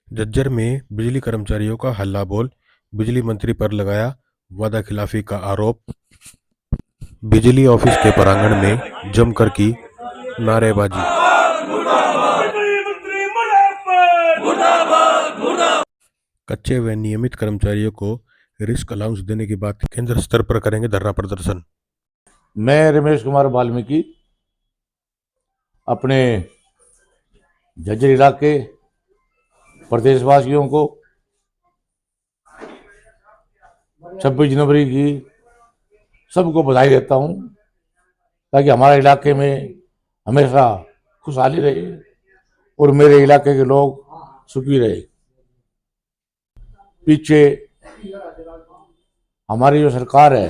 झज्जर में बिजली कर्मचारियों का हल्ला बोल, बिजली मंत्री पर लगाया वादाखिलाफी का आरोप। बिजली ऑफिस के प्रांगण में जमकर की नारेबाजी। कच्चे व नियमित कर्मचारियों को रिस्क अलाउंस देने की बात, केंद्र स्तर पर करेंगे धरना प्रदर्शन। मैं रमेश कुमार वाल्मीकि अपने झज्जर इलाके प्रदेशवासियों को 26 जनवरी की सबको बधाई देता हूं, ताकि हमारे इलाके में हमेशा खुशहाली रहे और मेरे इलाके के लोग सुखी रहे। पीछे हमारी जो सरकार है,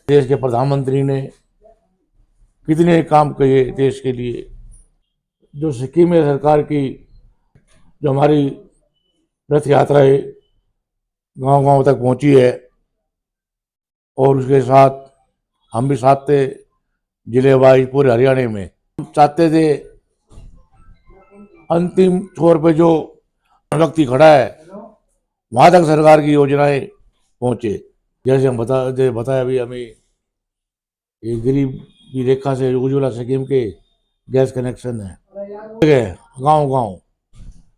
देश के प्रधानमंत्री ने कितने काम किए देश के लिए। जो स्कीम है सरकार की, जो हमारी रथ यात्रा है गांव गांव तक पहुंची है, और उसके साथ हम भी साथ थे जिले वाइज पूरे हरियाणा में। हम चाहते थे अंतिम छोर पे जो व्यक्ति खड़ा है वहां तक सरकार की योजनाएं पहुंचे। जैसे हम बताया अभी हमें ये गरीब की रेखा से उज्ज्वला स्कीम के गैस कनेक्शन है, गांव गांव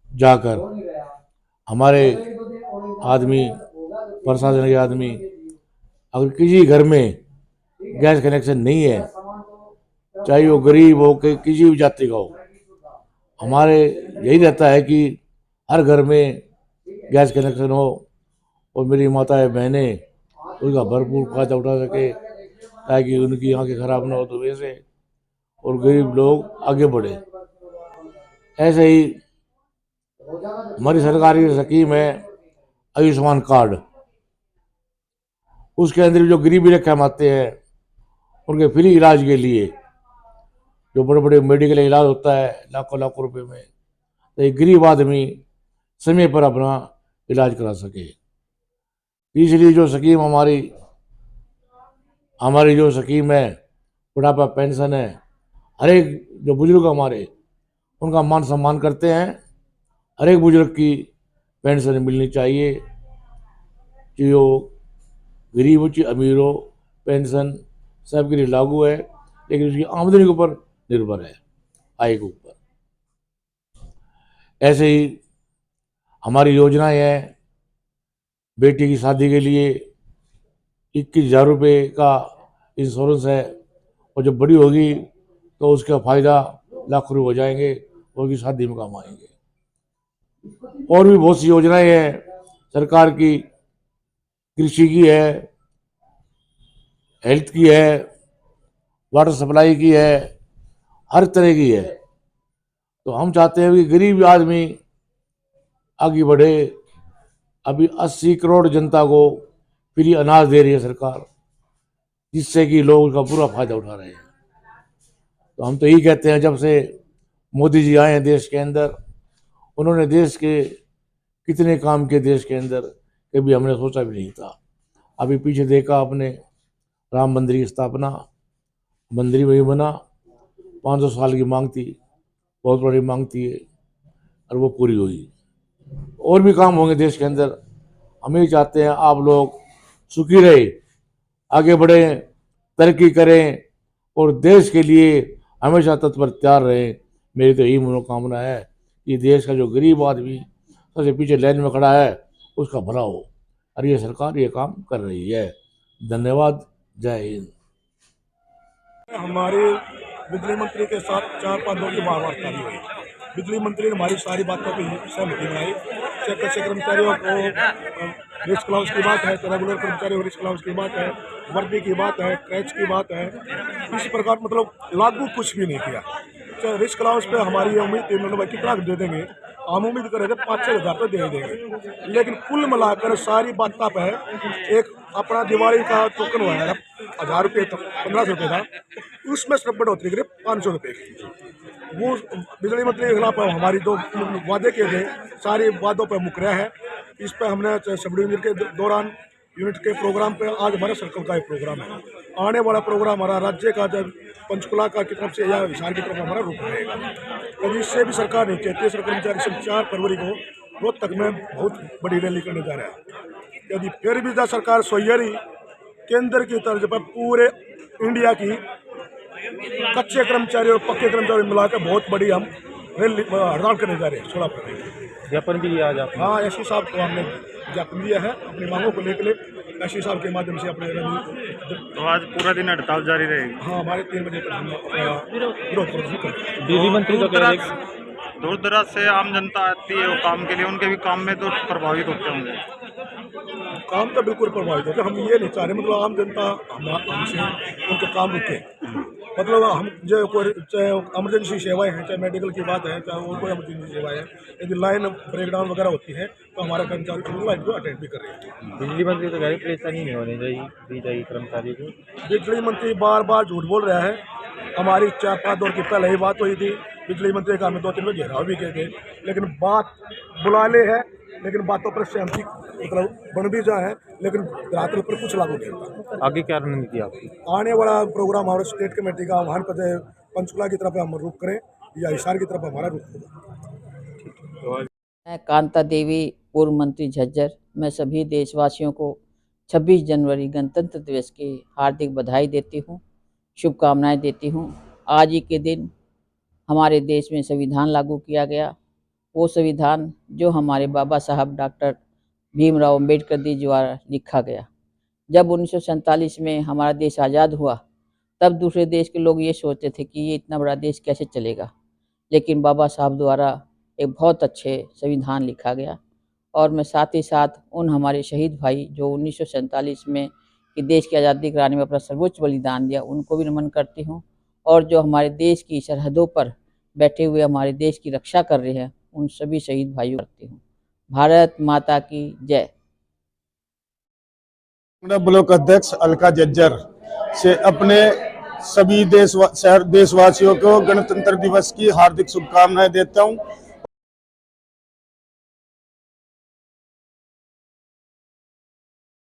जाकर हमारे आदमी, प्रशासन के आदमी, अगर किसी घर में गैस कनेक्शन नहीं है, चाहे वो गरीब हो कि किसी भी जाति का हो, हमारे यही रहता है कि हर घर में गैस कनेक्शन हो और मेरी माताएं बहनें उसका भरपूर फायदा उठा सके, ताकि उनकी आंखें खराब ना हो तो वैसे, और गरीब लोग आगे बढ़े। ऐसे ही हमारी सरकारी स्कीम है आयुष्मान कार्ड। उसके अंदर जो गरीबी रेखा में आते हैं उनके फ्री इलाज के लिए, जो बड़े बड़े मेडिकल इलाज होता है लाखों लाखों रुपए में, तो एक गरीब आदमी समय पर अपना इलाज करा सके। तीसरी जो स्कीम हमारी जो स्कीम है बुढ़ापा पेंशन है, हर एक जो बुजुर्ग हमारे उनका मान सम्मान करते हैं। हर एक बुजुर्ग की पेंशन मिलनी चाहिए, कि वो गरीब हो चाहे अमीर हो, पेंशन सबके लिए लागू है, लेकिन उसकी आमदनी के ऊपर निर्भर है, आय के ऊपर। ऐसे ही हमारी योजनाएं हैं, बेटी की शादी के लिए 21,000 रुपये का इंश्योरेंस है, और जब बड़ी होगी तो उसका फायदा लाख रुपये हो जाएंगे और उसकी शादी में काम आएंगे। और भी बहुत सी योजनाएं हैं सरकार की, कृषि की है, हेल्थ की है, वाटर सप्लाई की है, हर तरह की है। तो हम चाहते हैं कि गरीब आदमी आगे बढ़े। अभी 80 करोड़ जनता को फ्री अनाज दे रही है सरकार, जिससे कि लोग उसका पूरा फायदा उठा रहे हैं। तो हम तो यही कहते हैं, जब से मोदी जी आए हैं देश के अंदर, उन्होंने देश के कितने काम किए देश के अंदर, कभी हमने सोचा भी नहीं था। अभी पीछे देखा आपने, राम मंदिर की स्थापना, मंदिर वही बना, 500 साल की मांग थी, बहुत बड़ी मांग थी, और वो पूरी हुई। और भी काम होंगे देश के अंदर। हम ये चाहते हैं आप लोग सुखी रहे, आगे बढ़ें, तरक्की करें और देश के लिए हमेशा तत्पर तैयार रहें। मेरी तो यही मनोकामना है कि देश का जो गरीब आदमी सबसे पीछे लाइन में खड़ा है उसका भला हो, और ये सरकार ये काम कर रही है। धन्यवाद। जय हिंद। हमारे बिजली मंत्री के साथ 4-5 दौर की वार्ता भी हुई। बिजली मंत्री ने हमारी सारी बातों पर सहमति बनाई, चाहे कच्चे कर्मचारियों को रिस्क अलाउंस की बात है, तो रेगुलर कर्मचारियों को रिस्क अलाउंस की बात है, वर्दी की बात है, क्रैच की बात है, इसी प्रकार मतलब लागू कुछ भी नहीं किया। चाहे रिस्क अलाउंस पे हमारी ये उम्मीद थी, उन्होंने भाई कितना दे देंगे, हम उम्मीद कर रहे थे 5-6 हज़ार तो दे देंगे, लेकिन कुल मिलाकर सारी बातों पर एक अपना दिवाली का टोकन हुआ है 1000 रुपये, 1500 रुपये था, उसमें सिर्फ बढ़ोतरी करी 500 रुपये की। वो बिजली मंत्री के खिलाफ हमारी जो वादे किए थे सारे वादों पर मुकरा है। इस पर हमने सब डिवीजन के दौरान यूनिट के प्रोग्राम पे, आज हमारा सर्कल का एक प्रोग्राम है, आने वाला प्रोग्राम हमारा राज्य का जब पंचकुला का की तरफ से या हिसार की तरफ हमारा रुक रहेगा। कभी इससे भी सरकार नहीं कहती है, सरकार कर्मचारी 4 फरवरी को रोहतक में बहुत बड़ी रैली करने जा रहे हैं। यदि फिर भी सरकार सोयरी केंद्र की तर्ज पर पूरे इंडिया की कच्चे कर्मचारी और पक्के कर्मचारी मिलाकर बहुत बड़ी हम रैली हड़ताल करने जा रहे हैं सोलापुर में। ज्ञापन भी दिया आज आपने? हाँ, एसपी साहब को हमने ज्ञापन दिया है अपनी मांगों को लेकर, एसपी साहब के माध्यम से अपने तो आज पूरा दिन हड़ताल जारी रहेगी? हाँ, हमारे 3 बजे तक हम विरोध प्रदर्शन करेंगे। बिजली मंत्री तो कह रहे दूर दराज से आम जनता आती है वो काम के लिए, उनके भी काम में तो प्रभावित होते होंगे। काम तो बिल्कुल प्रभावित होते, हम ये नहीं चाह रहे मतलब आम जनता हमसे उनके काम रुके। मतलब हम जो कोई चाहे इमरजेंसी सेवाएं हैं, चाहे मेडिकल की बात है, चाहे और कोई इमरजेंसी सेवाएं हैं, यदि लाइन ब्रेकडाउन वगैरह होती है तो हमारे कर्मचारी लाइन को अटेंड भी कर रहे हैं। बिजली मंत्री तो कह रहे परेशानी नहीं होनी चाहिए दी जाएगी कर्मचारियों को। बिजली मंत्री बार बार झूठ बोल रहा है। हमारी 4-5 दौर की पहले ही बात हुई थी, बिजली मंत्री का हमें 2-3 में घेराव भी किए थे, लेकिन बात बुलाले है, लेकिन बातों पर सहमति मतलब बन भी जाए, लेकिन धरातल पर कुछ लागू नहीं होता। आगे क्या रणनीति आपकी? आने वाला प्रोग्राम हमारे स्टेट कमेटी का वहाँ पर पंचकुला की तरफ हम रुख करें या हिसार की तरफ हमारा रुख होगा। मैं कांता देवी, पूर्व मंत्री झज्जर। मैं सभी देशवासियों को 26 जनवरी गणतंत्र दिवस की हार्दिक बधाई देती हूँ, शुभकामनाएं देती हूँ। आज ही के दिन हमारे देश में संविधान लागू किया गया, वो संविधान जो हमारे बाबा साहब डॉक्टर भीमराव अम्बेडकर जी द्वारा लिखा गया। जब 1947 में हमारा देश आज़ाद हुआ, तब दूसरे देश के लोग ये सोचते थे कि ये इतना बड़ा देश कैसे चलेगा, लेकिन बाबा साहब द्वारा एक बहुत अच्छे संविधान लिखा गया। और मैं साथ ही साथ उन हमारे शहीद भाई जो 1947 में कि देश की आज़ादी कराने में अपना सर्वोच्च बलिदान दिया, उनको भी नमन करती हूँ। और जो हमारे देश की सरहदों पर बैठे हुए हमारे देश की रक्षा कर रहे हैं, उन सभी शहीद भाइयों को करती हूँ। भारत माता की जय। ब्लॉक अध्यक्ष अलका जज्जर से अपने सभी देशवासियों को गणतंत्र दिवस की हार्दिक शुभकामनाएं देता हूं।